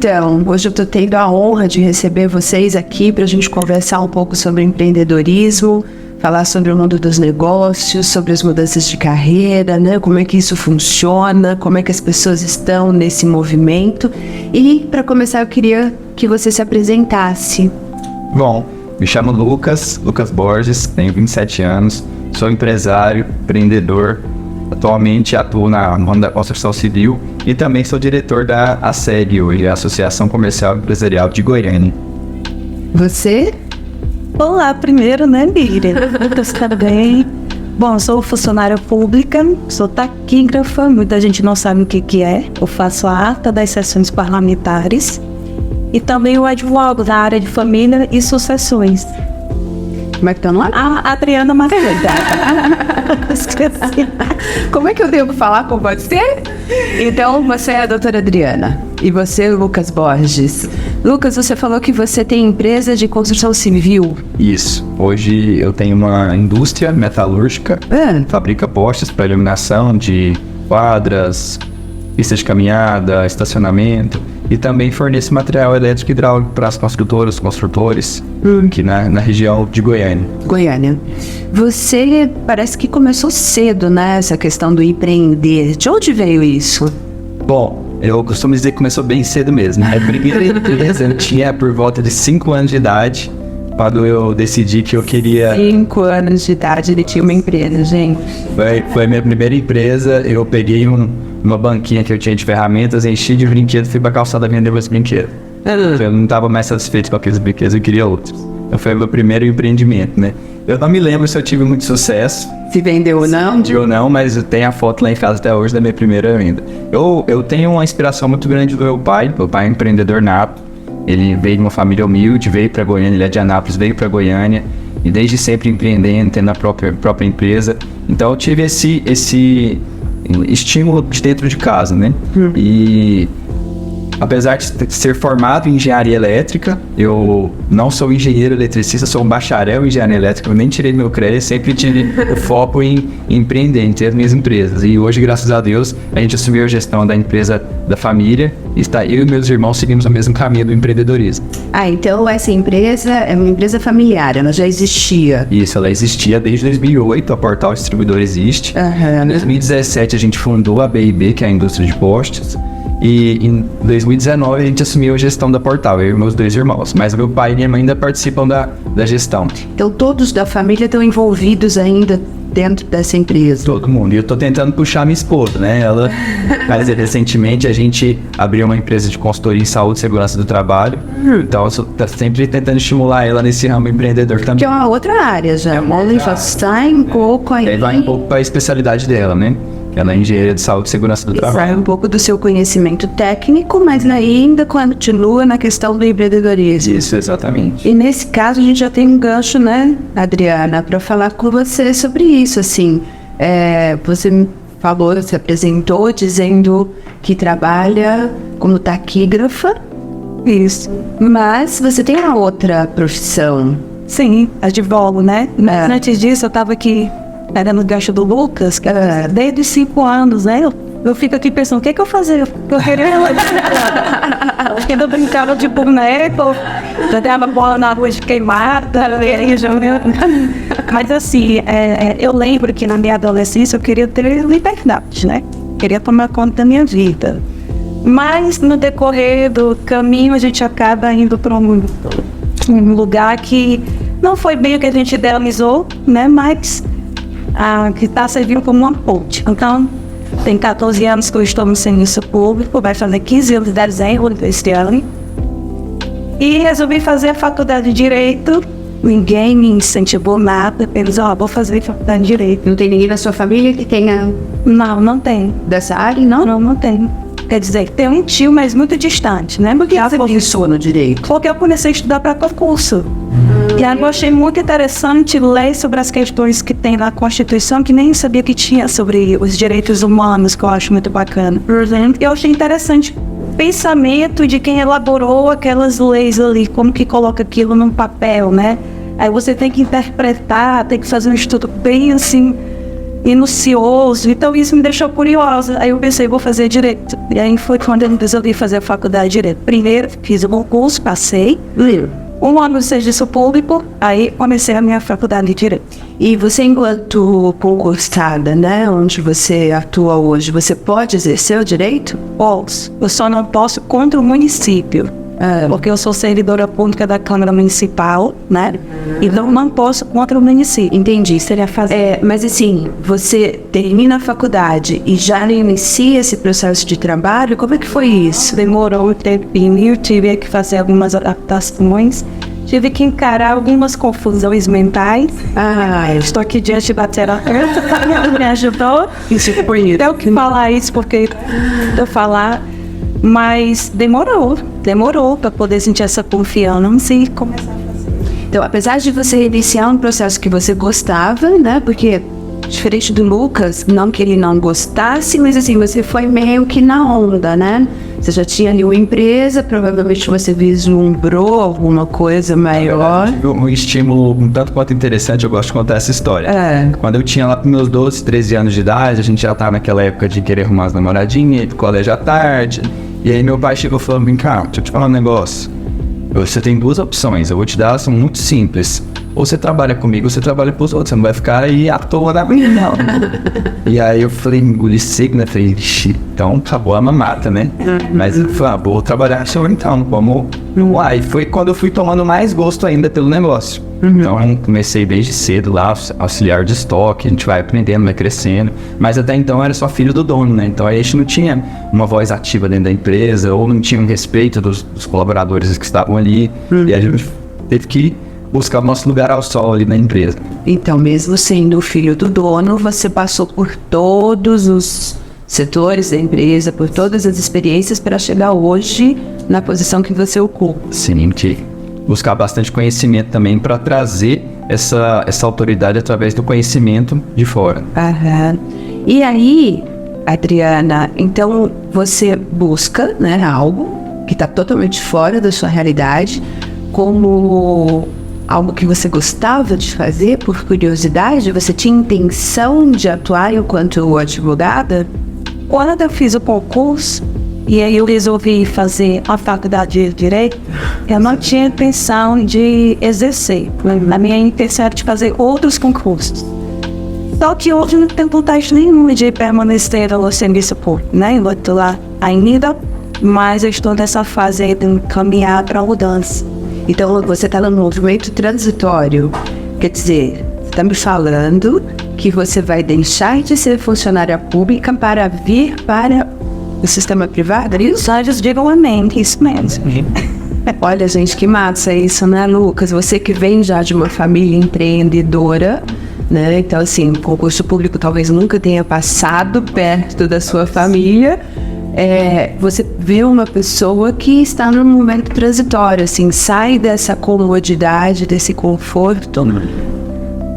Então, hoje eu estou tendo a honra de receber vocês aqui para a gente conversar um pouco sobre empreendedorismo, falar sobre o mundo dos negócios, sobre as mudanças de carreira, né? Como é que isso funciona, como é que as pessoas estão nesse movimento. E, para começar, eu queria que você se apresentasse. Bom, me chamo Lucas Borges, tenho 27 anos, sou empresário, empreendedor, atualmente atuo na ramo da construção civil e também sou diretor da ASEG, hoje, a Associação Comercial e Empresarial de Goiânia. Você? Olá, primeiro, né, Miriam? Lucas também. Bom, sou funcionária pública, sou taquígrafa, muita gente não sabe o que é. Eu faço a ata das sessões parlamentares e também eu advogo na área de família e sucessões. Como é que tá no ar? A Adriana Macedo. Esqueci. Como é que eu devo falar com você? Então, você é a doutora Adriana. E você, Lucas Borges. Lucas, você falou que você tem empresa de construção civil. Isso. Hoje eu tenho uma indústria metalúrgica, fabrica postes para iluminação de quadras, pistas de caminhada, estacionamento, e também fornece material elétrico e hidráulico para as construtoras, construtores, aqui na região de Goiânia. Goiânia. Você parece que começou cedo, né, essa questão do empreender. De onde veio isso? Bom, eu costumo dizer que começou bem cedo mesmo. A primeira empresa eu tinha por volta de 5 anos de idade, quando eu decidi que eu queria... 5 anos de idade ele tinha uma empresa, gente. Foi a minha primeira empresa. Eu peguei uma banquinha que eu tinha de ferramentas, enchi de brinquedos, fui pra calçada vender meus brinquedos. Eu não estava mais satisfeito com aqueles brinquedos, eu queria outros. Foi o meu primeiro empreendimento, né? Eu não me lembro se eu tive muito sucesso. Se vendeu ou não? Se vendeu ou não, mas eu tenho a foto lá em casa até hoje da minha primeira venda. Eu tenho uma inspiração muito grande do meu pai. Meu pai é um empreendedor nato. Ele veio de uma família humilde, veio para Goiânia, ele é de Anápolis, veio para Goiânia. E desde sempre empreendendo, tendo a própria empresa. Então eu tive esse estímulo de dentro de casa, né? E apesar de ser formado em engenharia elétrica, eu não sou engenheiro eletricista, sou um bacharel em engenharia elétrica, eu nem tirei meu crédito, sempre tive o foco em empreender, em ter as minhas empresas. E hoje, graças a Deus, a gente assumiu a gestão da empresa da família e eu e meus irmãos seguimos o mesmo caminho do empreendedorismo. Ah, então essa empresa é uma empresa familiar, ela já existia? Isso, ela existia desde 2008, a Portal Distribuidor existe. Em 2017 a gente fundou a B&B, que é a indústria de postes. E em 2019 a gente assumiu a gestão da Portal, eu e meus 2 irmãos. Mas meu pai e minha mãe ainda participam da gestão. Então todos da família estão envolvidos ainda dentro dessa empresa? Todo mundo. E eu tô tentando puxar minha esposa, né? Mas recentemente a gente abriu uma empresa de consultoria em saúde e segurança do trabalho. Então eu tô sempre tentando estimular ela nesse ramo empreendedor também. Que é uma outra área já. Ela já sai um pouco aí. Vai um pouco para a especialidade dela, né? Ela é engenheira de saúde e segurança do trabalho. Sai um pouco do seu conhecimento técnico, mas ainda continua na questão do empreendedorismo. Isso, exatamente. E nesse caso a gente já tem um gancho, né, Adriana, para falar com você sobre isso, assim. Você falou, se apresentou dizendo que trabalha como taquígrafa. Isso. Mas você tem uma outra profissão. Sim, advogo, né? Mas antes disso eu estava aqui... Era no gancho do Lucas, que era desde os 5 anos, né? Eu fico aqui pensando, o que eu fazia? Eu queria ela. Eu brincava de boneco, jogava bola na rua de queimada, mas assim, eu lembro que na minha adolescência eu queria ter liberdade, né? Queria tomar conta da minha vida. Mas no decorrer do caminho a gente acaba indo para um lugar que não foi bem o que a gente idealizou, né? Mas que está servindo como uma ponte. Então, tem 14 anos que eu estou no serviço público, vai fazer 15 anos de dezembro deste ano. E resolvi fazer a faculdade de Direito. Ninguém me incentivou nada. Eles, vou fazer a faculdade de Direito. Não tem ninguém na sua família que tenha... Não tem. Dessa área, não? Não tem. Quer dizer, tem um tio, mas muito distante, né? Por que você pensou no direito? Porque eu comecei a estudar para concurso. E aí eu achei muito interessante ler sobre as questões que tem na Constituição, que nem sabia que tinha sobre os direitos humanos, que eu acho muito bacana. Por exemplo, eu achei interessante o pensamento de quem elaborou aquelas leis ali, como que coloca aquilo num papel, né? Aí você tem que interpretar, tem que fazer um estudo bem assim, minucioso, então isso me deixou curiosa. Aí eu pensei, vou fazer direito. E aí foi quando eu resolvi fazer a faculdade de direito. Primeiro fiz um concurso, passei, 1 ano de serviço público, aí comecei a minha faculdade de direito. E você, enquanto concursada, né, onde você atua hoje, você pode exercer o direito? Posso, eu só não posso contra o município. Porque eu sou servidora pública da Câmara Municipal, né? Então não posso contra o município. Entendi. Seria fazer. Mas assim, você termina a faculdade e já inicia esse processo de trabalho? Como é que foi isso? Demorou um tempinho, eu tive que fazer algumas adaptações. Tive que encarar algumas confusões mentais. Estou aqui diante da terapeuta, me ajudou. Isso é bonito. Tenho que falar isso porque eu falar. Mas demorou para poder sentir essa confiança e começar a fazer. Então, apesar de você iniciar um processo que você gostava, né? Porque, diferente do Lucas, não que ele não gostasse, mas assim, você foi meio que na onda, né? Você já tinha ali uma empresa, provavelmente você vislumbrou alguma coisa maior. Um estímulo um tanto quanto interessante, eu gosto de contar essa história. Quando eu tinha lá para meus 12, 13 anos de idade, a gente já estava naquela época de querer arrumar as namoradinhas, ir pro colégio à tarde. E aí meu pai chegou falando, vem cá, deixa eu te falar um negócio. Você tem 2 opções, eu vou te dar, elas são muito simples. Ou você trabalha comigo, ou você trabalha pros outros, você não vai ficar aí à toa na minha, não. E aí eu falei, engoli seco, né? Falei, então acabou a mamata, né? Mas eu falei, vou trabalhar só então, vamos. Uai, foi quando eu fui tomando mais gosto ainda pelo negócio. Então eu comecei desde cedo lá, auxiliar de estoque, a gente vai aprendendo, vai crescendo. Mas até então eu era só filho do dono, né? Então aí a gente não tinha uma voz ativa dentro da empresa, ou não tinha um respeito dos colaboradores que estavam ali. E a gente teve que buscar o nosso lugar ao sol ali na empresa. Então, mesmo sendo o filho do dono, você passou por todos os setores da empresa, por todas as experiências para chegar hoje na posição que você ocupa. Sim, que buscar bastante conhecimento também para trazer essa autoridade através do conhecimento de fora. E aí, Adriana, então você busca, né, algo que está totalmente fora da sua realidade, como algo que você gostava de fazer por curiosidade? Você tinha intenção de atuar enquanto advogada? Quando eu fiz o concurso, e aí eu resolvi fazer a faculdade de Direito, eu não tinha intenção de exercer. A minha intenção era de fazer outros concursos. Só que hoje eu não tenho vontade nenhuma de permanecer no serviço público, né? Eu estou lá ainda, mas eu estou nessa fase aí de caminhar para a mudança. Então, você está no movimento transitório. Quer dizer, você está me falando que você vai deixar de ser funcionária pública para vir para o sistema privado? Os anjos digam amém, isso mesmo. Olha, gente, que massa isso, né, Lucas? Você que vem já de uma família empreendedora, né? Então, assim, o concurso público talvez nunca tenha passado perto da sua família. Você vê uma pessoa que está num momento transitório, assim, sai dessa comodidade, desse conforto,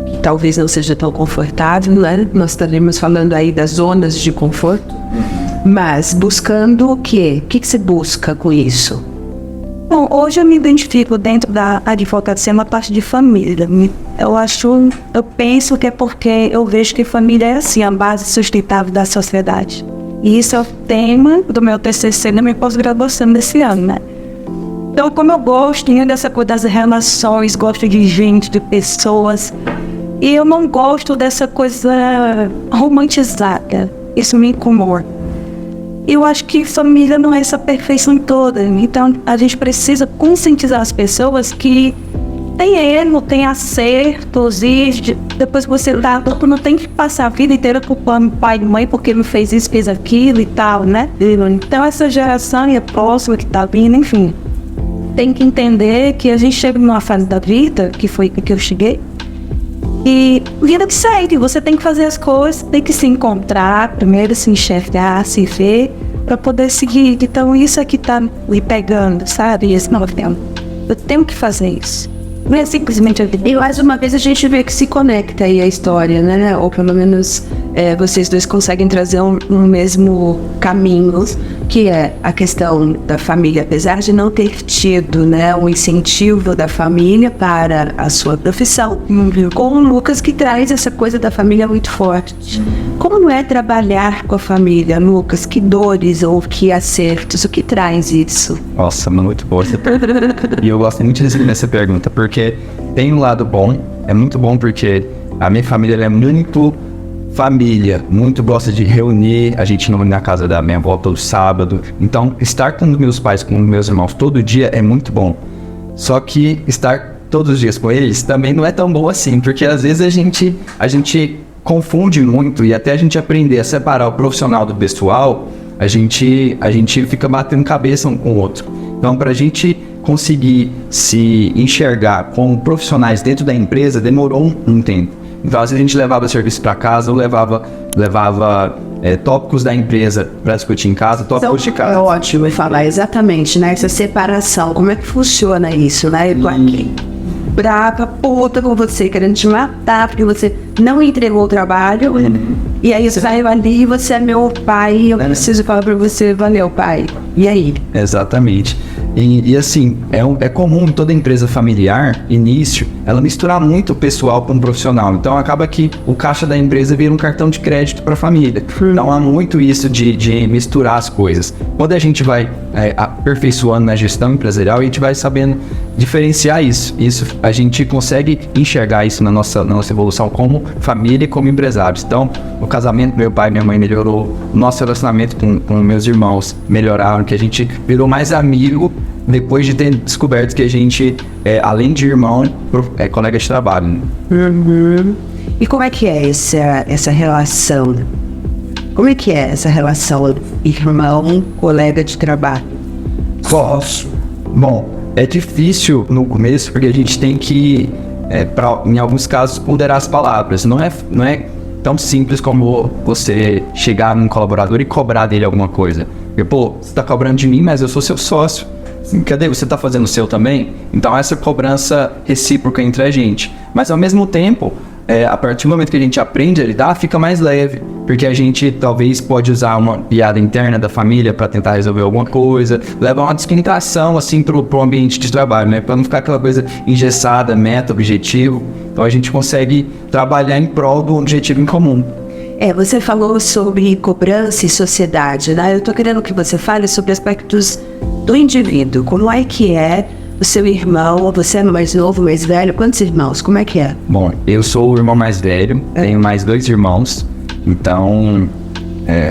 que talvez não seja tão confortável, né? Nós estaremos falando aí das zonas de conforto, mas buscando o quê? O que você busca com isso? Bom, hoje eu me identifico dentro da advocacia uma parte de família. Eu penso que é porque eu vejo que família é assim, a base sustentável da sociedade. E isso é o tema do meu TCC na minha pós-graduação desse ano, né? Então, como eu gosto dessa coisa das relações, gosto de gente, de pessoas, e eu não gosto dessa coisa romantizada. Isso me incomoda. Eu acho que família não é essa perfeição toda. Então, a gente precisa conscientizar as pessoas que tem erro, tem acertos, e depois você não tem que passar a vida inteira culpando pai e mãe porque não fez isso, fez aquilo e tal, né? Então essa geração e a próxima que tá vindo, enfim, tem que entender que a gente chega numa fase da vida, que foi que eu cheguei, e vida que segue, você tem que fazer as coisas, tem que se encontrar, primeiro se enxergar, se ver, para poder seguir. Então isso é que tá me pegando, sabe? Esse não, eu tenho que fazer isso. Não é simplesmente a vida. E mais uma vez a gente vê que se conecta aí a história, né? Ou pelo menos vocês dois conseguem trazer um mesmo caminho, que é a questão da família, apesar de não ter tido, né, um incentivo da família para a sua profissão, com o Lucas, que traz essa coisa da família muito forte. Como é trabalhar com a família, Lucas? Que dores ou que acertos? O que traz isso? Nossa, muito boa essa pergunta. E eu gosto muito de responder essa pergunta, porque tem um lado bom, é muito bom porque a minha família ela é muito família, muito gosta de reunir, a gente reúne na casa da minha avó todo sábado, então estar com meus pais, com meus irmãos todo dia é muito bom, só que estar todos os dias com eles também não é tão bom assim, porque às vezes a gente confunde muito e até a gente aprender a separar o profissional do pessoal, a gente fica batendo cabeça um com o outro. Então, para a gente conseguir se enxergar como profissionais dentro da empresa, demorou um tempo. Então, às vezes a gente levava serviço para casa, ou levava tópicos da empresa para discutir em casa, tópicos de casa. É ótimo falar exatamente, né? Essa separação, como é que funciona isso, né? Eu tô aqui brava, puta com você, querendo te matar, porque você não entregou o trabalho, e aí você vai ali, você é meu pai, eu preciso falar pra você, valeu, pai. E aí? Exatamente. E assim, é comum em toda empresa familiar, início, ela misturar muito o pessoal com o profissional. Então acaba que o caixa da empresa vira um cartão de crédito para a família. Então há muito isso de misturar as coisas. Quando a gente vai aperfeiçoando na gestão empresarial, a gente vai sabendo diferenciar isso. A gente consegue enxergar isso na nossa evolução como família e como empresários. Então, o casamento do meu pai e minha mãe melhorou, o nosso relacionamento com meus irmãos melhoraram, que a gente virou mais amigo depois de ter descoberto que a gente, além de irmão, é colega de trabalho. Né? E como é que é essa relação? Como é que é essa relação irmão, colega de trabalho? Bom, é difícil no começo porque a gente tem que, em alguns casos, ponderar as palavras. Não é tão simples como você chegar num colaborador e cobrar dele alguma coisa. Porque, você tá cobrando de mim, mas eu sou seu sócio. Cadê? Você tá fazendo o seu também? Então, essa cobrança recíproca entre a gente. Mas, ao mesmo tempo, a partir do momento que a gente aprende a lidar, fica mais leve. Porque a gente, talvez, pode usar uma piada interna da família para tentar resolver alguma coisa. Levar uma desquintação, assim, pro ambiente de trabalho, né? Para não ficar aquela coisa engessada, meta, objetivo. Então, a gente consegue trabalhar em prol do objetivo em comum. Você falou sobre cobrança e sociedade, né? Eu tô querendo que você fale sobre aspectos do indivíduo. Como é que é o seu irmão? Você é mais novo, mais velho? Quantos irmãos? Como é que é? Bom, eu sou o irmão mais velho, tenho mais 2 irmãos. Então,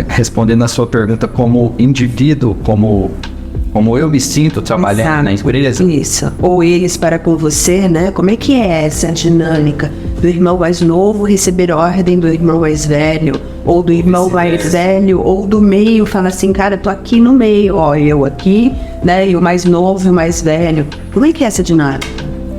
respondendo a sua pergunta como indivíduo, como eu me sinto trabalhando na empresa. Isso. Ou eles para com você, né? Como é que é essa dinâmica do irmão mais novo receber ordem do irmão mais velho? Ou do irmão mais velho, ou do meio, fala assim, cara, tô aqui no meio, eu aqui, né? E o mais novo e o mais velho. Como é que é essa dinâmica?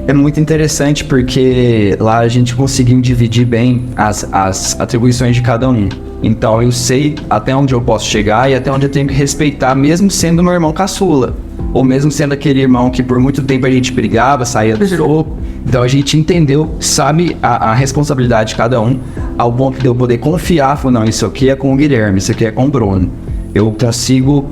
É muito interessante porque lá a gente conseguiu dividir bem as atribuições de cada um. Então eu sei até onde eu posso chegar e até onde eu tenho que respeitar, mesmo sendo meu irmão caçula. Ou mesmo sendo aquele irmão que por muito tempo a gente brigava, saía do soco. Então a gente entendeu, sabe a responsabilidade de cada um, ao ponto de eu poder confiar, falar, não, isso aqui é com o Guilherme, isso aqui é com o Bruno. Eu consigo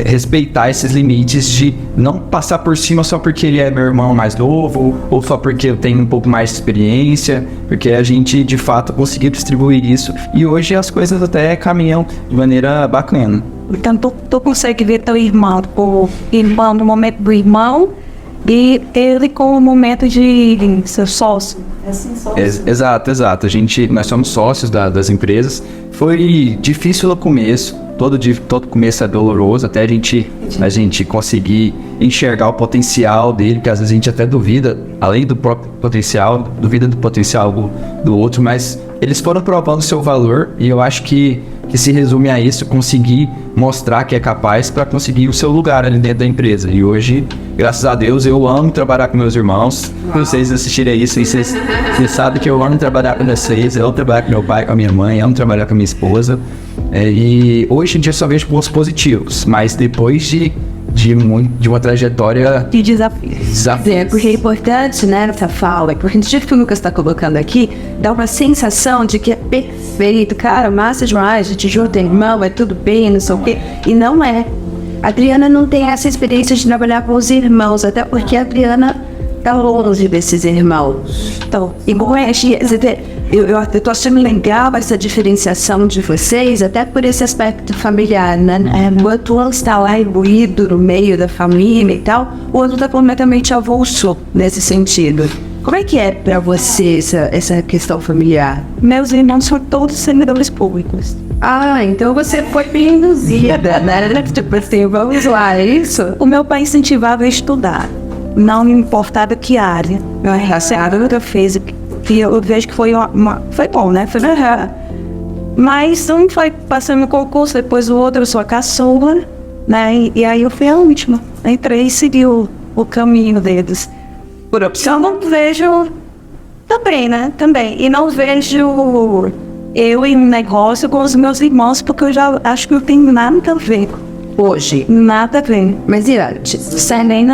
respeitar esses limites de não passar por cima só porque ele é meu irmão mais novo ou só porque eu tenho um pouco mais de experiência, porque a gente de fato conseguiu distribuir isso e hoje as coisas até caminham de maneira bacana. Então tu consegue ver teu irmão no momento do irmão e ele com o momento de ser sócio. Exato. Nós somos sócios das empresas. Foi difícil no começo. Todo começo é doloroso, até a gente conseguir enxergar o potencial dele, que às vezes a gente até duvida, além do próprio potencial, duvida do potencial do outro, mas eles foram provando seu valor e eu acho que se resume a isso, conseguir mostrar que é capaz para conseguir o seu lugar ali dentro da empresa. E hoje, graças a Deus, eu amo trabalhar com meus irmãos. Vocês assistirem isso e vocês sabem que eu amo trabalhar com vocês, eu amo trabalhar com meu pai, com a minha mãe, amo trabalhar com a minha esposa. E hoje em dia só vejo pontos positivos, mas depois de uma trajetória De desafios. É, porque é importante, né, essa fala, porque do jeito que o Lucas está colocando aqui, dá uma sensação de que é perfeito, cara, massa demais, a gente junta irmão, é tudo bem, não sei o quê, e não é. A Adriana não tem essa experiência de trabalhar com os irmãos, até porque a Adriana tá longe desses irmãos. Então, e como é, eu tô achando legal essa diferenciação de vocês, até por esse aspecto familiar, né? Enquanto um está lá imbuído no meio da família e tal, o outro está completamente avulso nesse sentido. Como é que é para você essa questão familiar? Meus irmãos são todos servidores públicos. Ah, então você foi bem induzida, né? Tipo assim, vamos lá, é isso? O meu pai incentivava a estudar, não me importava que área. Essa área que eu fiz, que eu vejo que foi bom, né? Foi melhor. Mas um foi passando no concurso, depois o outro, eu sou a caçula, né? E aí eu fui a última. Entrei e segui o caminho deles. Por opção? Eu não vejo... Também, né? Também. E não vejo eu em um negócio com os meus irmãos, porque eu já acho que eu tenho nada a ver. Hoje. Nada a ver. Mas e antes? Também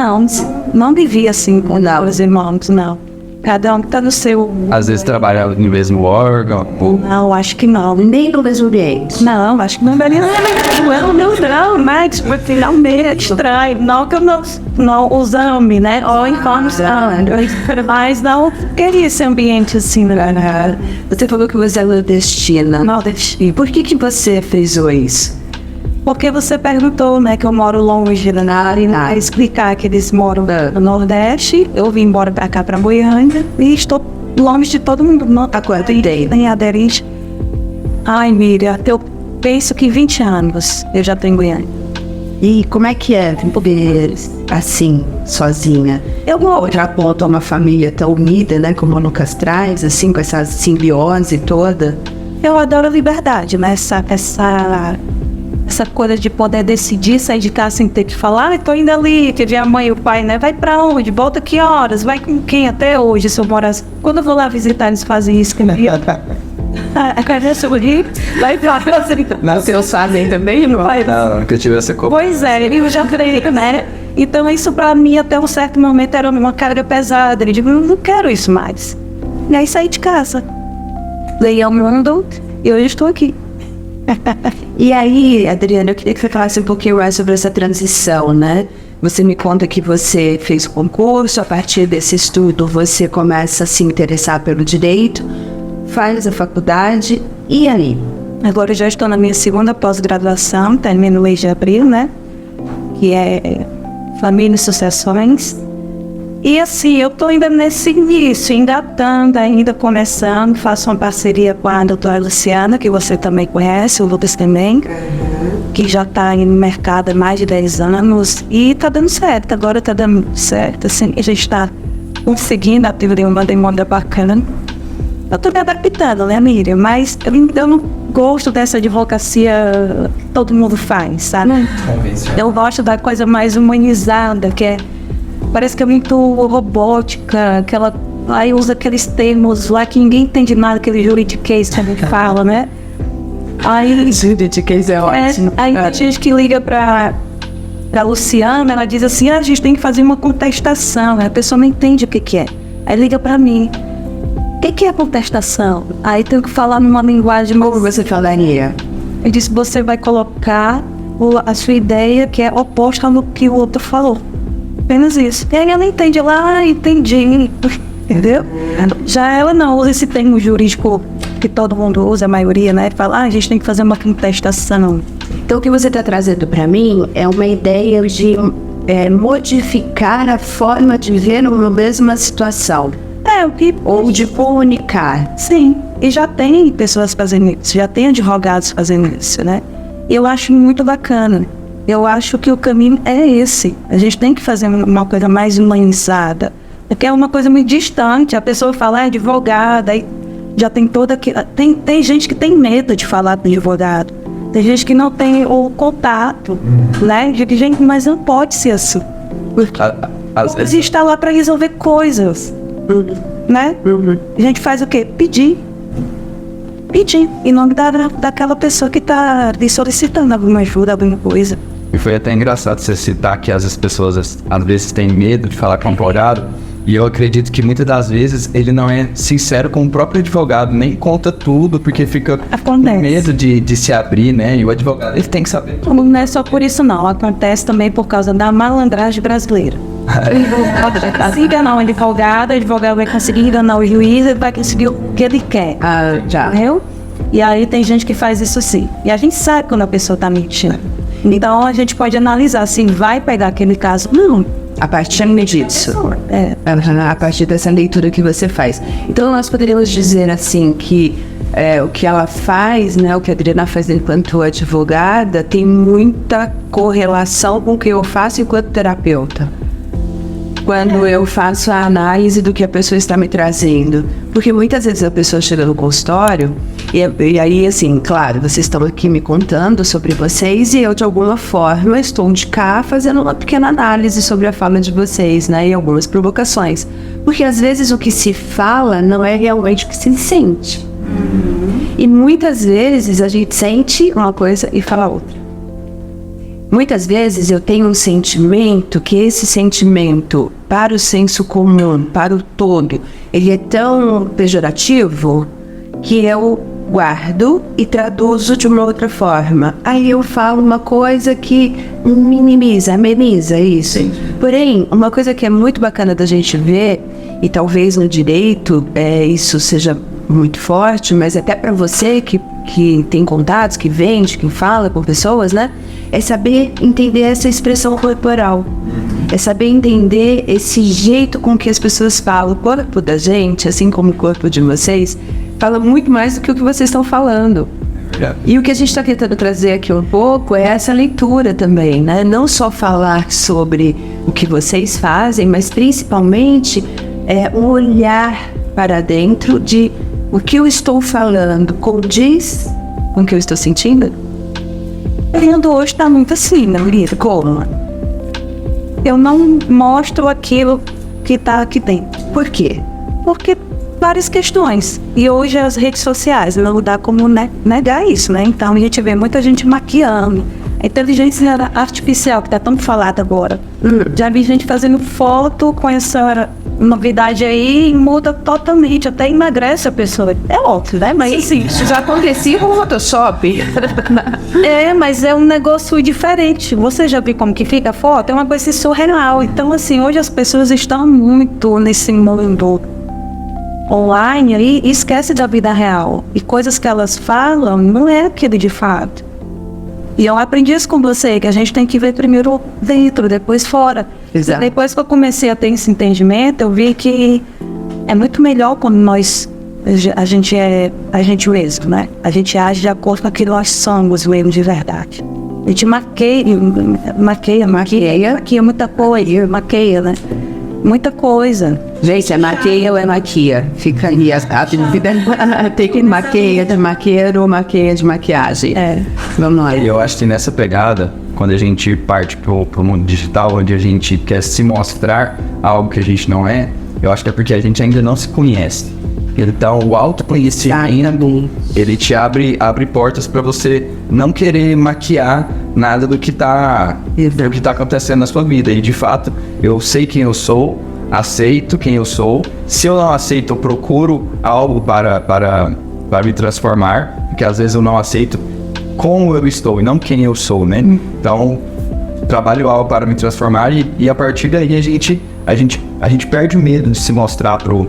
não vivia assim com os irmãos, não. Cada um tá no seu... Às vezes trabalha no mesmo órgão. Não, acho que não. Nem no mesmo ambiente. Não, acho que não daria. Não, mas finalmente é estranho. Não que eu não os ame, né? Ou então, mas não queria esse ambiente assim, né? Você falou que você é nordestina. Nordestina. Por que você frisou isso? Porque você perguntou, né, que eu moro longe da área, explicar que eles moram no Nordeste. Eu vim embora pra cá, pra Goiânia, e estou longe de todo mundo. Há quanto tempo? Em aderente. Ai, Miriam, eu penso que 20 anos eu já tenho em Goiânia. E como é que é viver assim, sozinha? Eu não já aponto uma família tão unida, né, como o Lucas traz, assim, com essa simbiose toda. Eu adoro a liberdade, né, essa coisa de poder decidir, sair de casa sem ter que falar, tô indo ali, que a mãe e o pai, né? Vai pra onde? Volta que horas? Vai com quem até hoje, se eu morasse? Quando eu vou lá visitar, eles fazem isso comigo. A cabeça do Rio, vai pra Nasceu sabem também, não? Não, que eu tive essa culpa. Pois é, eu já creio, né? Então isso pra mim, até um certo momento, era uma carga pesada. Eu digo, eu não quero isso mais. E aí saí de casa. Leia o mundo e hoje estou aqui. E aí, Adriana, eu queria que você falasse um pouquinho mais sobre essa transição, né? Você me conta que você fez o concurso, a partir desse estudo você começa a se interessar pelo direito, faz a faculdade, e aí? Agora eu já estou na minha segunda pós-graduação, termino no mês de abril, né? Que é Família e Sucessões. E assim, eu estou ainda nesse início, engatando, ainda começando, faço uma parceria com a doutora Luciana, que você também conhece, o Lucas também, que já está no mercado há mais de 10 anos, e está dando certo, agora está dando certo, assim, a gente está conseguindo atingir uma demanda bacana. Eu estou me adaptando, né, Miriam? Mas eu não gosto dessa advocacia que todo mundo faz, sabe? Eu gosto da coisa mais humanizada, que é... Parece que é muito robótica, aí usa aqueles termos lá que ninguém entende nada, aquele juridiquês que a gente fala, né? Aí, juridiquês é ótimo. Aí tem gente que liga pra Luciana, ela diz assim, a gente tem que fazer uma contestação, a pessoa não entende o que é. Aí liga pra mim, o que é contestação? Aí tenho que falar numa linguagem... Como você falaria? Eu disse, você vai colocar a sua ideia que é oposta ao que o outro falou. Apenas isso. E aí ela entende, entendi, entendeu? Já ela não usa esse termo jurídico que todo mundo usa, a maioria, né? Fala, a gente tem que fazer uma contestação. Então o que você está trazendo para mim é uma ideia de modificar a forma de ver uma mesma situação. Ou de comunicar. Sim, e já tem pessoas fazendo isso, já tem advogados fazendo isso, né? Eu acho muito bacana. Eu acho que o caminho é esse. A gente tem que fazer uma coisa mais humanizada. Porque é uma coisa muito distante. A pessoa fala, advogada, aí já tem toda aquela... Tem gente que tem medo de falar com advogado. Tem gente que não tem o contato, né? Gente, mas não pode ser assim. Às Você está lá para resolver coisas, né? A gente faz o quê? Pedir. Em nome daquela pessoa que está lhe solicitando alguma ajuda, alguma coisa. E foi até engraçado você citar que as pessoas às vezes têm medo de falar com o advogado. E eu acredito que muitas das vezes ele não é sincero com o próprio advogado, nem conta tudo, porque fica com medo de se abrir, né? E o advogado, ele tem que saber. Não é só por isso não, acontece também por causa da malandragem brasileira. Se enganar um advogado, o advogado vai conseguir enganar o juiz, ele vai conseguir o que ele quer. Entendeu? E aí tem gente que faz isso sim. E a gente sabe quando a pessoa está mentindo. Então a gente pode analisar se vai pegar aquele caso. Não. A partir disso, a partir dessa leitura que você faz. Então nós poderíamos dizer assim que o que ela faz, né, o que a Adriana faz enquanto advogada, tem muita correlação com o que eu faço enquanto terapeuta. Quando eu faço a análise do que a pessoa está me trazendo. Porque muitas vezes a pessoa chega no consultório e aí, assim, claro, vocês estão aqui me contando sobre vocês e eu, de alguma forma, estou de cá fazendo uma pequena análise sobre a fala de vocês, né, e algumas provocações. Porque, às vezes, o que se fala não é realmente o que se sente. E muitas vezes a gente sente uma coisa e fala outra. Muitas vezes eu tenho um sentimento que esse sentimento, para o senso comum, para o todo, ele é tão pejorativo que eu guardo e traduzo de uma outra forma. Aí eu falo uma coisa que minimiza, ameniza isso. Sim. Porém, uma coisa que é muito bacana da gente ver, e talvez no direito isso seja muito forte, mas até para você que tem contatos, que vende, que fala com pessoas, né? É saber entender essa expressão corporal. É saber entender esse jeito com que as pessoas falam. O corpo da gente, assim como o corpo de vocês, fala muito mais do que o que vocês estão falando. E o que a gente está tentando trazer aqui um pouco é essa leitura também, né? Não só falar sobre o que vocês fazem, mas principalmente um olhar para dentro de o que eu estou falando condiz com o que eu estou sentindo. O mundo hoje está muito assim, né, Lita? Como? Eu não mostro aquilo que está aqui dentro. Por quê? Porque várias questões. E hoje as redes sociais não dá como negar isso, né? Então a gente vê muita gente maquiando. A inteligência artificial que está tão falada agora. Já vi gente fazendo foto com essa novidade aí e muda totalmente, até emagrece a pessoa. É óbvio, né? Mas assim, isso já acontecia com o Photoshop. Mas é um negócio diferente. Você já viu como que fica a foto? É uma coisa surreal. Então, assim, hoje as pessoas estão muito nesse mundo online aí e esquece da vida real. E coisas que elas falam não é aquilo de fato. E eu aprendi isso com você, que a gente tem que ver primeiro dentro, depois fora. Exato. Depois que eu comecei a ter esse entendimento, eu vi que é muito melhor quando a gente é a gente mesmo, né? A gente age de acordo com aquilo que nós somos mesmo de verdade. A gente maqueia muita coisa, maqueia, né? Muita coisa. Gente, é maqueia ou é maquia? Fica aí a dúvida. Tem que maqueia de maqueiro ou maqueia de maquiagem. Vamos lá. Eu acho que nessa pegada, quando a gente parte pro mundo digital, onde a gente quer se mostrar algo que a gente não é, eu acho que é porque a gente ainda não se conhece. Então, o autoconhecimento, ele te abre portas para você não querer maquiar nada do que tá acontecendo na sua vida. E, de fato, eu sei quem eu sou, aceito quem eu sou. Se eu não aceito, eu procuro algo para me transformar, porque às vezes eu não aceito como eu estou e não quem eu sou, né? Então, trabalho algo para me transformar e a partir daí a gente perde o medo de se mostrar pro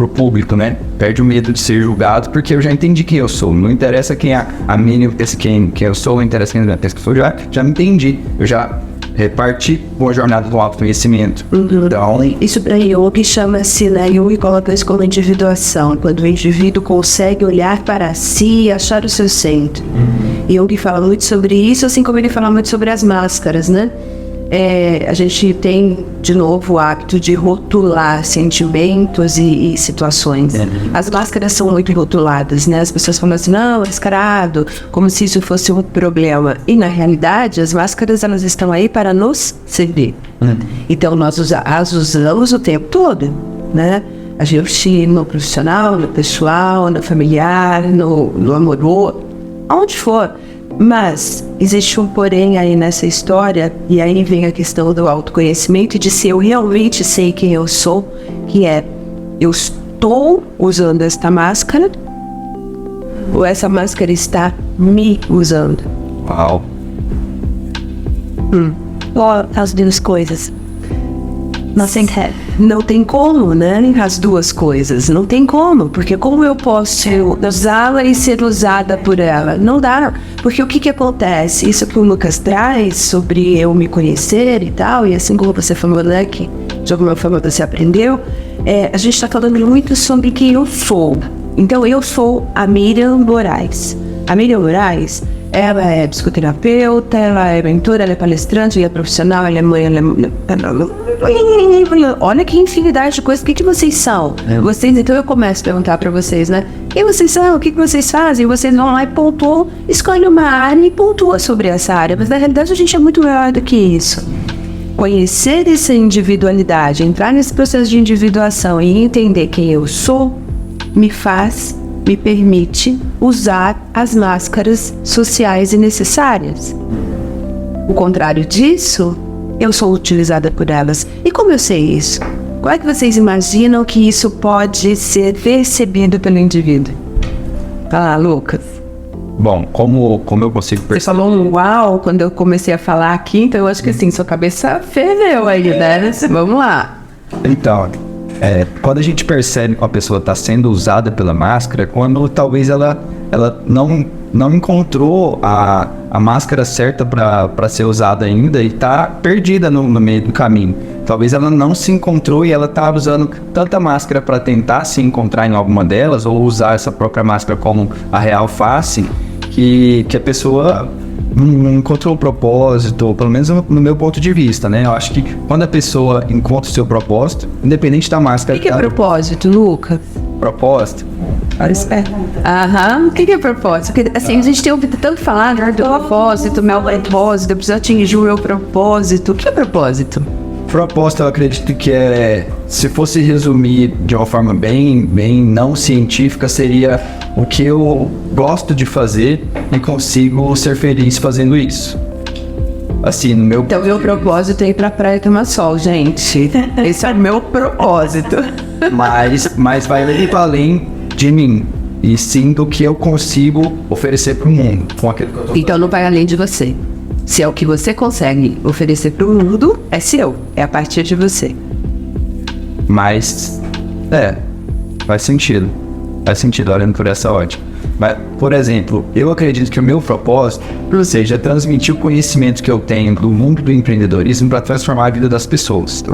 público, né? Perde o medo de ser julgado, porque eu já entendi quem eu sou. Não interessa quem a mim, quem eu sou, não interessa quem eu sou, já me entendi. Eu já reparti com a jornada do autoconhecimento. Então, isso para Jung chama-se, né? Jung coloca isso como individuação, quando o indivíduo consegue olhar para si e achar o seu centro. Jung fala muito sobre isso, assim como ele fala muito sobre as máscaras, né? a gente tem, de novo, o hábito de rotular sentimentos e situações. As máscaras são muito rotuladas, né? As pessoas falam assim, não, mascarado, como se isso fosse um problema. E, na realidade, as máscaras, elas estão aí para nos servir. Então, nós as usamos o tempo todo, né? A gente, no profissional, no pessoal, no familiar, no amoroso, aonde for. Mas existe um porém aí nessa história, e aí vem a questão do autoconhecimento e de se eu realmente sei quem eu sou, que é, eu estou usando esta máscara ou essa máscara está me usando? Uau. As duas coisas. Não tem como, né? As duas coisas. Não tem como. Porque como eu posso usá-la e ser usada por ela? Não dá. Porque o que acontece? Isso que o Lucas traz sobre eu me conhecer e tal, e assim como você falou, né, que de alguma forma você aprendeu, a gente está falando muito sobre quem eu sou. Então eu sou a Miriam Moraes. A Miriam Moraes, ela é psicoterapeuta, ela é mentora, ela é palestrante, ela é profissional, ela é mãe, olha que infinidade de coisas. O que vocês são? Vocês, então eu começo a perguntar para vocês, né? Quem vocês são? O que vocês fazem? Vocês vão lá e pontuam, escolhe uma área e pontua sobre essa área. Mas na realidade a gente é muito maior do que isso. Conhecer essa individualidade, entrar nesse processo de individuação e entender quem eu sou, me permite usar as máscaras sociais e necessárias. O contrário disso, eu sou utilizada por elas. E como eu sei isso? Como é que vocês imaginam que isso pode ser percebido pelo indivíduo? Ah, Lucas. Bom, como eu consigo perceber... Você falou um uau quando eu comecei a falar aqui, então eu acho que assim, sua cabeça ferveu aí, né? Vamos lá. Então, quando a gente percebe que uma pessoa está sendo usada pela máscara, quando talvez ela não encontrou a máscara certa para ser usada ainda e está perdida no meio do caminho. Talvez ela não se encontrou e ela está usando tanta máscara para tentar se encontrar em alguma delas ou usar essa própria máscara como a real face, que a pessoa não encontrou o propósito, pelo menos no meu ponto de vista, né? Eu acho que quando a pessoa encontra o seu propósito, independente da máscara... O que é propósito, Lucas? Propósito? Aham, o que é propósito? Porque, assim, a gente tem ouvido tanto falar, né, do propósito, meu propósito, eu preciso atingir o meu propósito. O que é propósito? Propósito, eu acredito que se fosse resumir de uma forma bem não científica, seria o que eu gosto de fazer e consigo ser feliz fazendo isso. Assim, no meu... Então, meu propósito é ir pra praia tomar sol, gente. Esse é o meu propósito. Mas vai muito além de mim, e sim do que eu consigo oferecer pro mundo. Com aquilo que eu tô então, não vai além de você. Se é o que você consegue oferecer pro mundo, é seu. É a partir de você. Mas, faz sentido. Faz sentido, olhando por essa ótica. Mas, por exemplo, eu acredito que o meu propósito seja transmitir o conhecimento que eu tenho do mundo do empreendedorismo para transformar a vida das pessoas.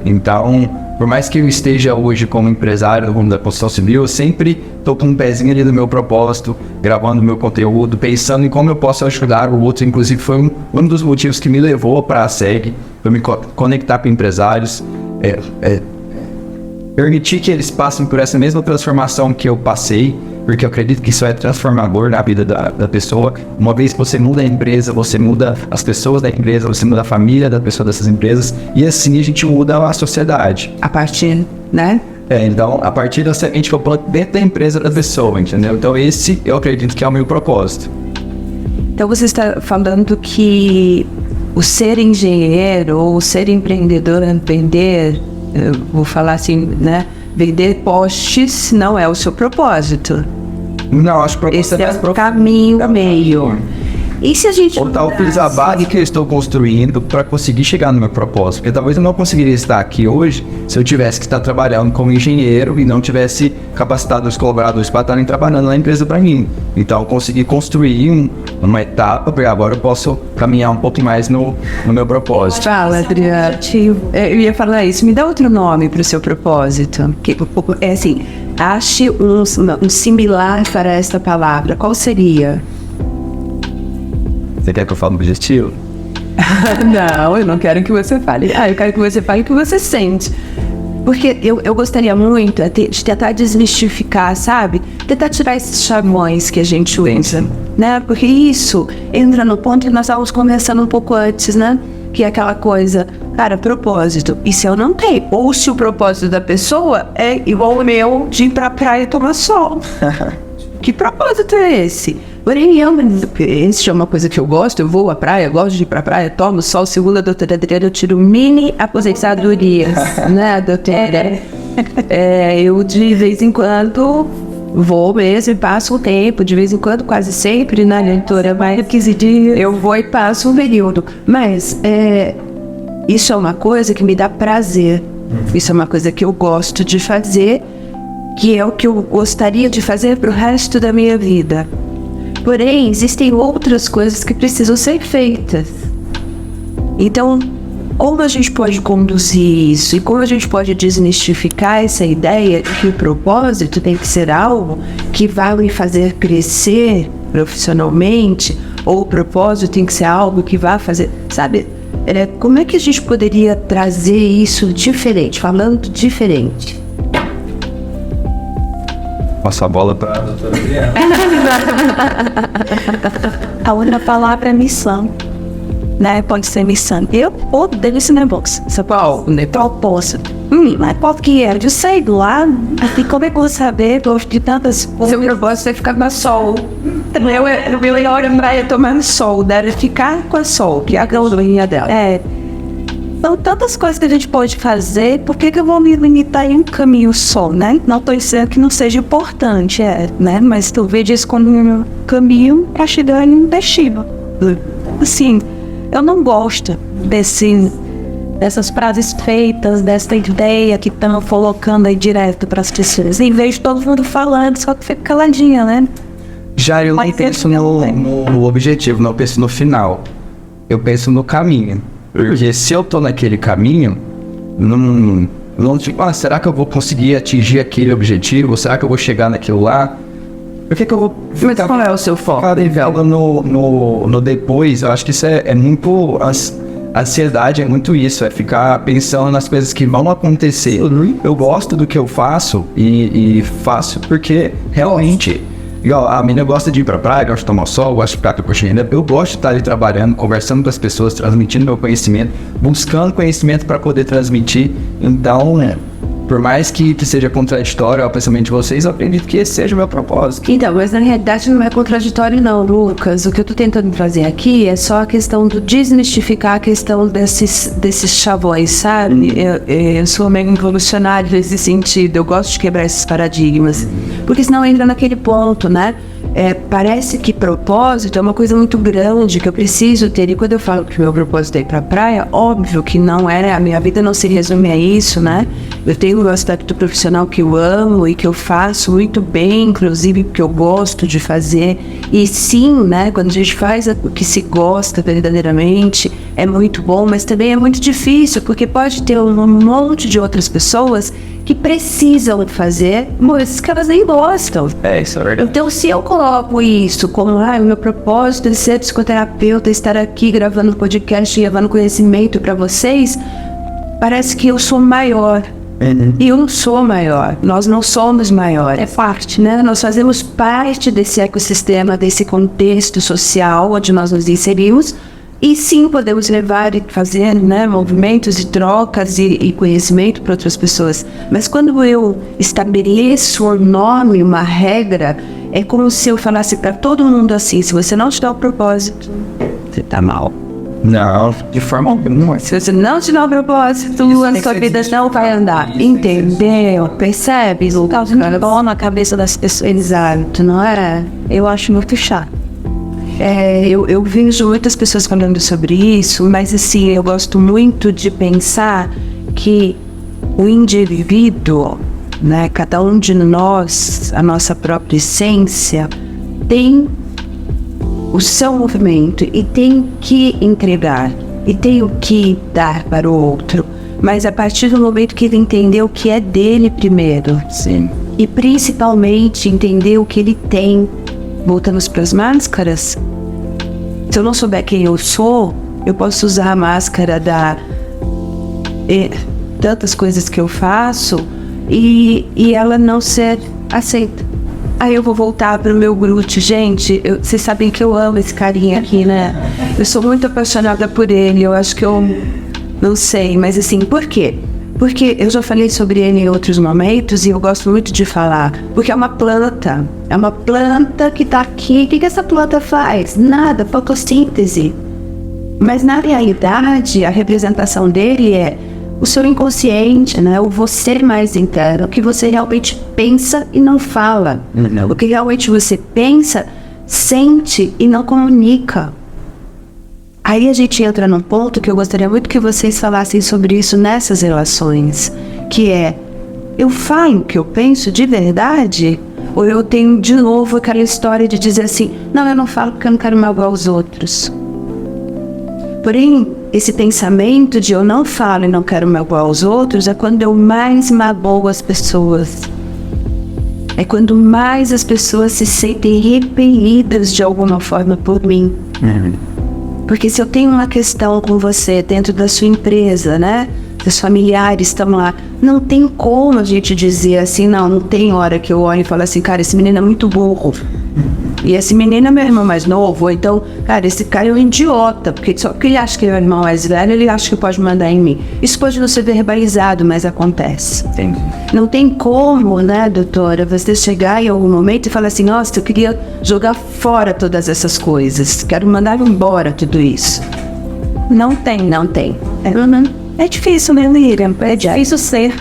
Então, por mais que eu esteja hoje como empresário no mundo da construção civil, eu sempre estou com um pezinho ali do meu propósito, gravando meu conteúdo, pensando em como eu posso ajudar o outro. Inclusive, foi um dos motivos que me levou para a SEG, para me conectar com empresários, permitir que eles passem por essa mesma transformação que eu passei, porque eu acredito que isso é transformador na vida da pessoa. Uma vez que você muda a empresa, você muda as pessoas da empresa, você muda a família da pessoa dessas empresas, e assim a gente muda a sociedade. A partir, né? Então, a partir da semente que eu planto dentro da empresa da pessoa, entendeu? Então esse eu acredito que é o meu propósito. Então você está falando que o ser engenheiro ou o ser empreendedor, eu vou falar assim, né? Vender postes não é o seu propósito. Não, acho que o propósito esse é o caminho meio. E se a gente... Ou talvez a base que eu estou construindo para conseguir chegar no meu propósito. Porque talvez eu não conseguiria estar aqui hoje se eu tivesse que estar trabalhando como engenheiro e não tivesse capacitado os colaboradores para estarem trabalhando na empresa para mim. Então eu consegui construir uma etapa, porque agora eu posso caminhar um pouco mais no meu propósito. Fala, Adriana. Eu ia falar isso. Me dá outro nome para o seu propósito. É assim, ache um similar para esta palavra. Qual seria? Você quer que eu fale do objetivo? Não, eu não quero que você fale. Eu quero que você fale o que você sente. Porque eu gostaria muito de tentar desmistificar, sabe? Tentar tirar esses chavões que a gente usa, né? Porque isso entra no ponto que nós estávamos conversando um pouco antes, né? Que é aquela coisa, cara, propósito. E se eu não tenho? Ou se o propósito da pessoa é igual o meu de ir pra praia tomar sol. Que propósito é esse? Porém, isso é uma coisa que eu gosto, eu vou à praia, gosto de ir pra praia, tomo sol, segundo a doutora Adriana, eu tiro mini aposentadorias, né, doutora? Eu de vez em quando vou mesmo e passo um tempo, de vez em quando, quase sempre, né, doutora? Mais 15 dias eu vou e passo um período. Mas isso é uma coisa que me dá prazer, isso é uma coisa que eu gosto de fazer, que é o que eu gostaria de fazer pro resto da minha vida. Porém, existem outras coisas que precisam ser feitas. Então, como a gente pode conduzir isso e como a gente pode desmistificar essa ideia de que o propósito tem que ser algo que vai me fazer crescer profissionalmente, ou o propósito tem que ser algo que vai fazer, sabe? Como é que a gente poderia trazer isso diferente, falando diferente? Passo a bola para a doutora Adriana. A outra palavra é missão, né? Pode ser missão. Eu odeio esse negócio. Qual? Propósito. Mas qual que é? Eu sei lá. E como é que eu vou saber? Gosto de tantas coisas. Seu propósito é ficar no sol. O meu melhor praia é tomar sol, deve ficar com a sol, que é a calorzinha dela. São tantas coisas que a gente pode fazer, por que eu vou me limitar em um caminho só, né? Não estou dizendo que não seja importante, né? Mas tu veja isso como um caminho para chegar em um destino. Assim, eu não gosto dessas frases feitas, dessa ideia que estão colocando aí direto para as pessoas. Em vez de todo mundo falando, só que fica caladinha, né? Já eu não penso no objetivo, não penso no final. Eu penso no caminho. Porque se eu tô naquele caminho, não tipo, será que eu vou conseguir atingir aquele objetivo? Será que eu vou chegar naquilo lá? Por que eu vou... Mas qual é o seu foco? No depois, eu acho que isso é muito... A ansiedade é muito isso, é ficar pensando nas coisas que vão acontecer. Eu gosto do que eu faço e faço porque realmente... A menina gosta de ir pra praia, gosta de tomar sol, gosta de ficar com a coxinha. Eu gosto de estar ali trabalhando, conversando com as pessoas, transmitindo meu conhecimento, buscando conhecimento para poder transmitir. Então, por mais que seja contraditório ao pensamento de vocês, eu acredito que esse seja o meu propósito. Então, mas na realidade não é contraditório não, Lucas. O que eu tô tentando trazer aqui é só a questão do desmistificar a questão desses chavões, sabe? Eu sou meio revolucionário nesse sentido, eu gosto de quebrar esses paradigmas. Porque senão entra naquele ponto, né? Parece que propósito é uma coisa muito grande que eu preciso ter. E quando eu falo que meu propósito é ir pra praia, óbvio que não é, a minha vida não se resume a isso, né? Eu tenho um aspecto profissional que eu amo e que eu faço muito bem, inclusive porque eu gosto de fazer. E sim, né, quando a gente faz o que se gosta verdadeiramente, é muito bom, mas também é muito difícil, porque pode ter um monte de outras pessoas que precisam fazer, mas que elas nem gostam. Isso é verdade. Então, se eu coloco isso como o meu propósito de ser psicoterapeuta, estar aqui gravando podcast e levando conhecimento para vocês, parece que eu sou maior. E eu não sou maior, nós não somos maiores. É parte, né? Nós fazemos parte desse ecossistema, desse contexto social onde nós nos inserimos. E sim, podemos levar e fazer, né, movimentos e trocas e conhecimento para outras pessoas. Mas quando eu estabeleço um nome, uma regra, é como se eu falasse para todo mundo assim: se você não tiver o propósito, você tá mal. Não, de forma alguma. Se você não tiver o propósito, a sua vida não vai andar. Entendeu? Percebe? Causando bom na cabeça das pessoas. Exato, não é? Eu acho muito chato. Eu vejo muitas pessoas falando sobre isso, mas assim, eu gosto muito de pensar que o indivíduo, né, cada um de nós, a nossa própria essência, tem o seu movimento e tem que entregar, e tem o que dar para o outro, mas a partir do momento que ele entender o que é dele primeiro, sim, e principalmente entender o que ele tem. Voltamos para as máscaras. Se eu não souber quem eu sou, Eu posso usar a máscara tantas coisas que eu faço e ela não ser aceita. Aí eu vou voltar pro meu Groot. Gente, vocês sabem que eu amo esse carinha aqui, né? Eu sou muito apaixonada por ele. Eu acho que eu não sei, mas assim, por quê? Porque eu já falei sobre ele em outros momentos e eu gosto muito de falar. Porque é uma planta. É uma planta que tá aqui. O que essa planta faz? Nada, fotossíntese. Mas na realidade, a representação dele é o seu inconsciente, né? O você mais interno, o que você realmente pensa e não fala. O que realmente você pensa, sente e não comunica. Aí a gente entra num ponto que eu gostaria muito que vocês falassem sobre isso nessas relações, que é, eu falo o que eu penso de verdade? Ou eu tenho de novo aquela história de dizer assim, não, eu não falo porque eu não quero magoar os outros. Porém, esse pensamento de eu não falo e não quero magoar os outros é quando eu mais magoo as pessoas. É quando mais as pessoas se sentem repelidas de alguma forma por mim. Porque se eu tenho uma questão com você dentro da sua empresa, né? Os familiares estão lá. Não tem como a gente dizer assim, não tem hora que eu olho e falo assim, cara, esse menino é muito burro. E esse menino é meu irmão mais novo, ou então, cara, esse cara é um idiota, porque só porque ele acha que é o irmão mais velho, ele acha que pode mandar em mim. Isso pode não ser verbalizado, mas acontece. Entendi. Não tem como, né, doutora, você chegar em algum momento e falar assim, nossa, eu queria jogar fora todas essas coisas, quero mandar embora tudo isso. Não tem. Não tem. É difícil, né, Miriam? É difícil ser.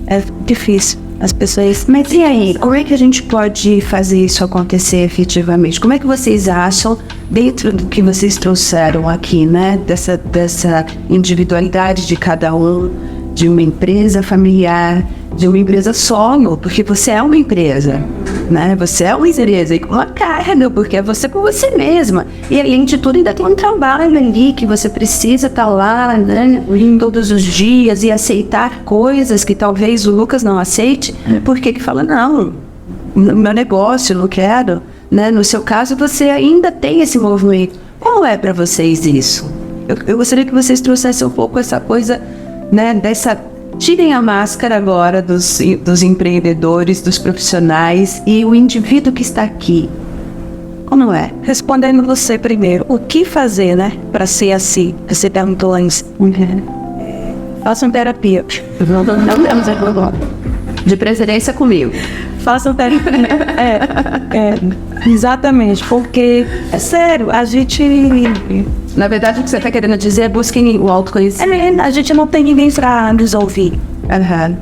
É difícil. As pessoas... Mas e aí, como é que a gente pode fazer isso acontecer efetivamente? Como é que vocês acham, dentro do que vocês trouxeram aqui, né? Dessa individualidade de cada um, de uma empresa familiar, de uma empresa solo, porque você é uma empresa, né? Você é uma empresa e com uma carga, porque é você com você mesma. E além de tudo, ainda tem um trabalho ali que você precisa estar lá, né? Todos os dias e aceitar coisas que talvez o Lucas não aceite, porque ele fala, não, meu negócio, não quero, né? No seu caso, você ainda tem esse movimento. Como é para vocês isso? Eu gostaria que vocês trouxessem um pouco essa coisa, né? Tirem a máscara agora dos empreendedores, dos profissionais e o indivíduo que está aqui. Como é? Respondendo você primeiro, o que fazer, né, para ser assim? Você perguntou antes. Façam terapia. Não temos agora. De preferência comigo. Façam terapia. Exatamente, porque, é sério, a gente... Na verdade, o que você está querendo dizer é busquem o autoconhecimento. A gente não tem ninguém para nos ouvir.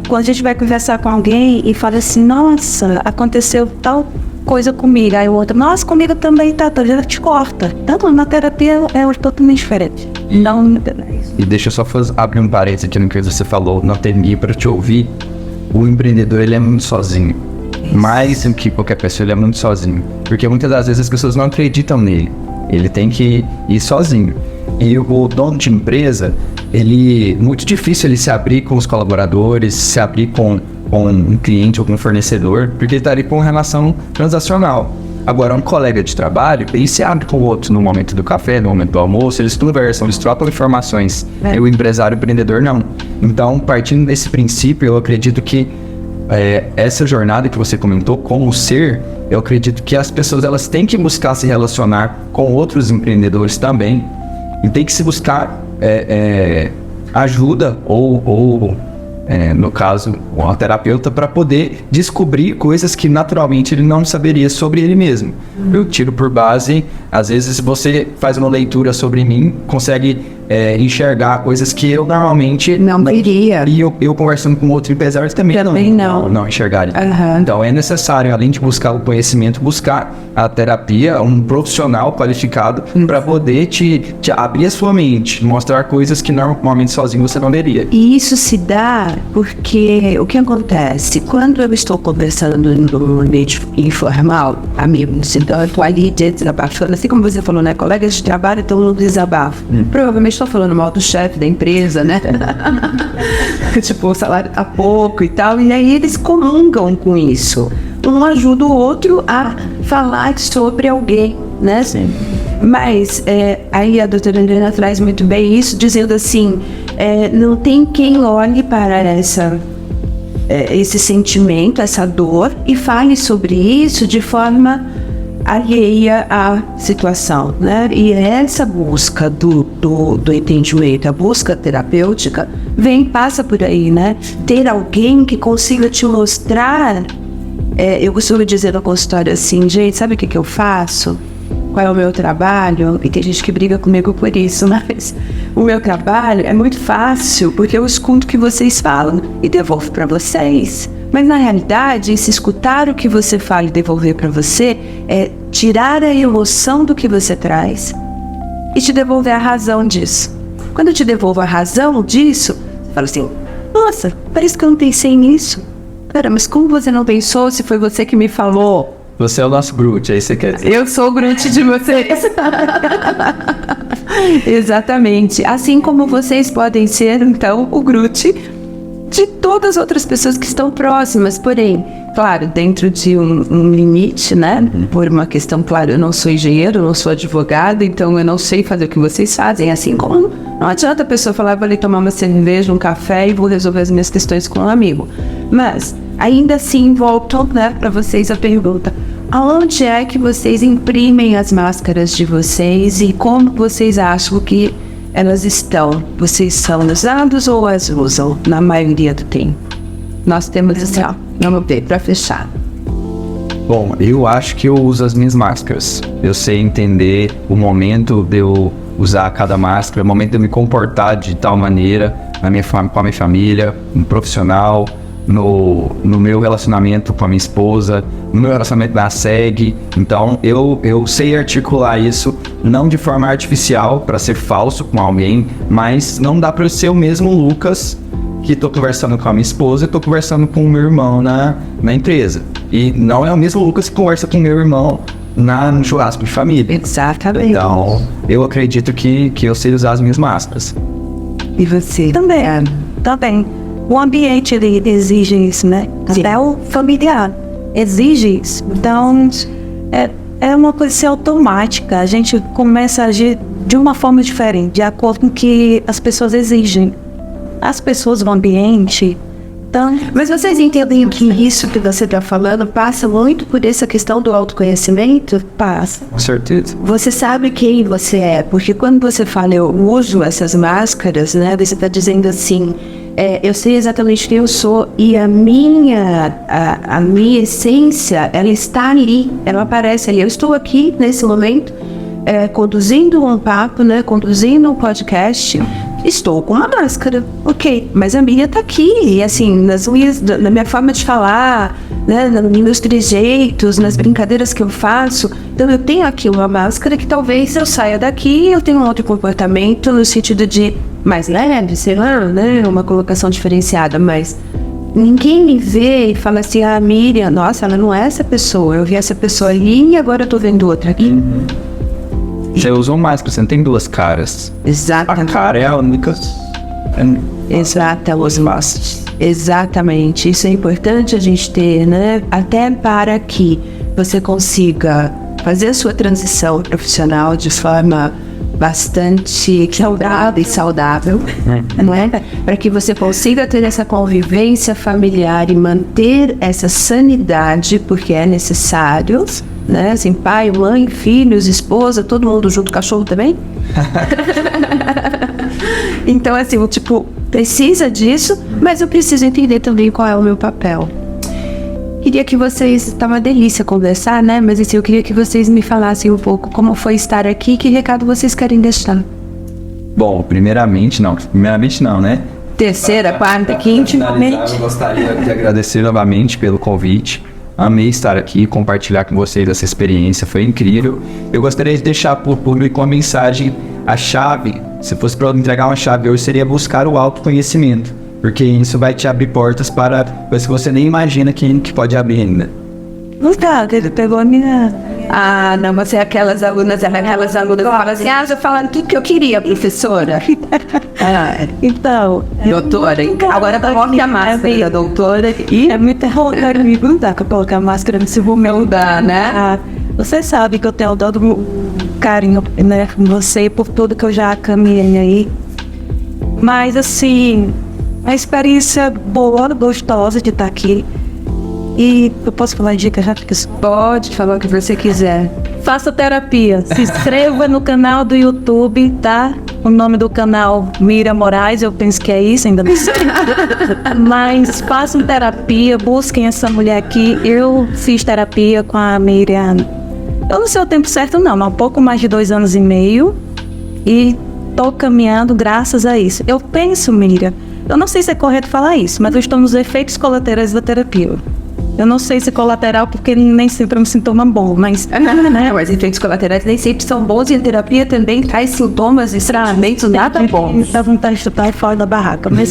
Quando a gente vai conversar com alguém e fala assim, nossa, aconteceu tal coisa comigo, aí o outro, nossa, comigo também tá, já te corta. Então, na terapia é totalmente diferente. Não... E deixa eu só abrir um parênteses aqui no que você falou, não tem ninguém para te ouvir. O empreendedor, ele é muito sozinho. Mais do que qualquer pessoa, ele é muito sozinho. Porque muitas das vezes as pessoas não acreditam nele. Ele tem que ir sozinho. E o dono de empresa, muito difícil ele se abrir com os colaboradores, se abrir com um cliente ou com um fornecedor, porque ele está ali com uma relação transacional. Agora, um colega de trabalho, ele se abre com o outro no momento do café, no momento do almoço, eles conversam, eles trocam informações. E o empresário, o empreendedor, não. Então, partindo desse princípio, eu acredito que essa jornada que você comentou, como ser, eu acredito que as pessoas elas têm que buscar se relacionar com outros empreendedores também e tem que se buscar ajuda ou no caso, um terapeuta para poder descobrir coisas que naturalmente ele não saberia sobre ele mesmo. Eu tiro por base, às vezes você faz uma leitura sobre mim, consegue enxergar coisas que eu normalmente não veria. E eu conversando com outro empresário também não enxergaria. Então é necessário, além de buscar o conhecimento, buscar a terapia, um profissional qualificado para poder te abrir a sua mente, mostrar coisas que normalmente sozinho você não veria. E isso se dá porque o que acontece? Quando eu estou conversando no ambiente informal, amigos, então eu estou ali desabafando, assim como você falou, né? Colegas de trabalho estão no desabafo. Provavelmente estou falando mal do chefe da empresa, né? Tipo, o salário tá pouco e tal, e aí eles comungam com isso. Um ajuda o outro a falar sobre alguém, né? Sim. Mas aí a doutora Adriana traz muito bem isso, dizendo assim, não tem quem olhe para esse sentimento, essa dor, e fale sobre isso de forma alheia à situação, né? E essa busca do entendimento, a busca terapêutica, passa por aí, né? Ter alguém que consiga te mostrar. Eu costumo dizer no consultório assim, gente, sabe o que eu faço? Qual é o meu trabalho? E tem gente que briga comigo por isso, mas o meu trabalho é muito fácil, porque eu escuto o que vocês falam e devolvo para vocês. Mas na realidade, se escutar o que você fala e devolver para você é tirar a emoção do que você traz e te devolver a razão disso. Quando eu te devolvo a razão disso, você fala assim, nossa, parece que eu não pensei nisso. Cara, mas como você não pensou se foi você que me falou? Você é o nosso Groot, aí você quer dizer. Eu sou o Groot de vocês. Exatamente. Assim como vocês podem ser, então, o Groot de todas as outras pessoas que estão próximas. Porém, claro, dentro de um limite, né? Por uma questão, claro, eu não sou engenheiro, não sou advogado, então eu não sei fazer o que vocês fazem. Assim como não adianta a pessoa falar, vou ali tomar uma cerveja, um café e vou resolver as minhas questões com um amigo. Mas, ainda assim, volto, né, para vocês a pergunta. Aonde é que vocês imprimem as máscaras de vocês e como vocês acham que elas estão? Vocês são usados ou as usam na maioria do tempo? Nós temos assim, ó, vamos ver, para fechar. Bom, eu acho que eu uso as minhas máscaras. Eu sei entender o momento de eu usar cada máscara, o momento de eu me comportar de tal maneira com a minha família, no profissional, no meu relacionamento com a minha esposa, no meu relacionamento na SEG. Então eu sei articular isso, não de forma artificial para ser falso com alguém, mas não dá para eu ser o mesmo Lucas que estou conversando com a minha esposa e estou conversando com o meu irmão na empresa. E não é o mesmo Lucas que conversa com o meu irmão no churrasco de família. Exatamente. Então eu acredito que eu sei usar as minhas máscaras. E você? Também. O ambiente ele exige isso, né? Sim. Até o familiar exige isso. Então, é uma coisa assim, automática. A gente começa a agir de uma forma diferente, de acordo com o que as pessoas exigem. As pessoas no ambiente. Então, mas vocês entendem que isso que você está falando passa muito por essa questão do autoconhecimento? passa. Com certeza. Você sabe quem você é, porque quando você fala eu uso essas máscaras, né? Você está dizendo assim, eu sei exatamente quem eu sou e a minha essência, ela está ali, ela aparece ali. Eu estou aqui nesse momento conduzindo um papo, né? Conduzindo um podcast. Estou com uma máscara, ok, mas a minha tá aqui, e assim, na minha forma de falar, né, nos meus trejeitos, nas brincadeiras que eu faço. Então eu tenho aqui uma máscara que talvez eu saia daqui e eu tenha um outro comportamento no sentido de mais leve, sei lá, né, uma colocação diferenciada, mas ninguém me vê e fala assim, Miriam, nossa, ela não é essa pessoa, eu vi essa pessoa ali e agora eu tô vendo outra aqui. Você usou máscara, você não tem duas caras. Exatamente. A cara é a única. Exatamente. Isso é importante a gente ter, né? Até para que você consiga fazer a sua transição profissional de forma bastante saudável, não é? Para que você consiga ter essa convivência familiar e manter essa sanidade, porque é necessário, né? Assim, pai, mãe, filhos, esposa, todo mundo junto, cachorro também. Então, assim, tipo, precisa disso, mas eu preciso entender também qual é o meu papel. Queria que vocês, tá uma delícia conversar, né? Mas assim, eu queria que vocês me falassem um pouco como foi estar aqui e que recado vocês querem deixar. Bom, primeiramente não, né? Terceira, quarta, quinta. Eu gostaria de agradecer novamente pelo convite. Amei estar aqui e compartilhar com vocês essa experiência, foi incrível. Eu gostaria de deixar para o público uma mensagem, a chave, se fosse para eu entregar uma chave hoje, seria buscar o autoconhecimento, porque isso vai te abrir portas para coisas que você nem imagina que pode abrir ainda. Ele pegou a minha... Não, você é aquelas alunas que falam assim, eu falando tudo que eu queria, professora. Então... Doutora, agora coloque a máscara da doutora e... É muito errado me perguntar que eu coloque a máscara, se vou me mudar, né? Você sabe que eu tenho todo um carinho, né, com você, por tudo que eu já caminhei aí. Mas, assim, uma experiência boa, gostosa de estar aqui. E eu posso falar dica já? Pode falar o que você quiser. Faça terapia. Se inscreva no canal do YouTube, tá? O nome do canal Miriam Moraes, eu penso que é isso, ainda não sei. Mas façam terapia, busquem essa mulher aqui. Eu fiz terapia com a Miriam. Eu não sei o tempo certo não, mas um pouco mais de 2 anos e meio. E tô caminhando graças a isso. Eu penso, Miriam, eu não sei se é correto falar isso, mas eu estou nos efeitos colaterais da terapia. Eu não sei se colateral, porque nem sempre é um sintoma bom, mas... Não, os efeitos colaterais nem sempre são bons e a terapia também traz sintomas e tratamentos nada bons. Dá vontade de chutar fora da barraca, mas...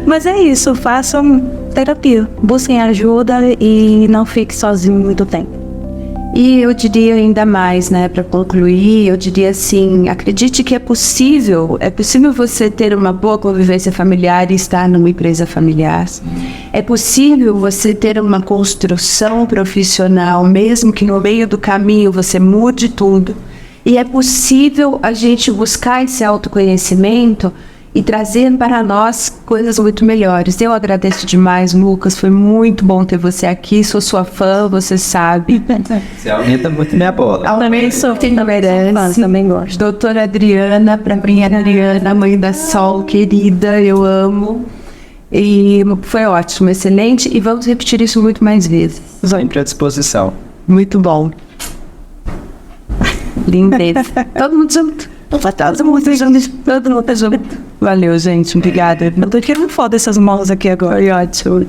Mas é isso, façam terapia, busquem ajuda e não fique sozinho muito tempo. E eu diria ainda mais, né, para concluir, eu diria assim, acredite que é possível você ter uma boa convivência familiar e estar numa empresa familiar. É possível você ter uma construção profissional, mesmo que no meio do caminho você mude tudo. E é possível a gente buscar esse autoconhecimento e trazer para nós coisas muito melhores. Eu agradeço demais, Lucas, foi muito bom ter você aqui, sou sua fã, você sabe. Você aumenta muito minha bola. Também sou fã, também gosto. Doutora Adriana, para mim, a Adriana, mãe da Sol, querida, eu amo. E foi ótimo, excelente, e vamos repetir isso muito mais vezes. Sempre à disposição. Muito bom. Lindeza. Todo mundo junto. Todo mundo junto. Valeu, gente. Obrigada. Eu tô tirando foto dessas molas aqui agora. Foi ótimo.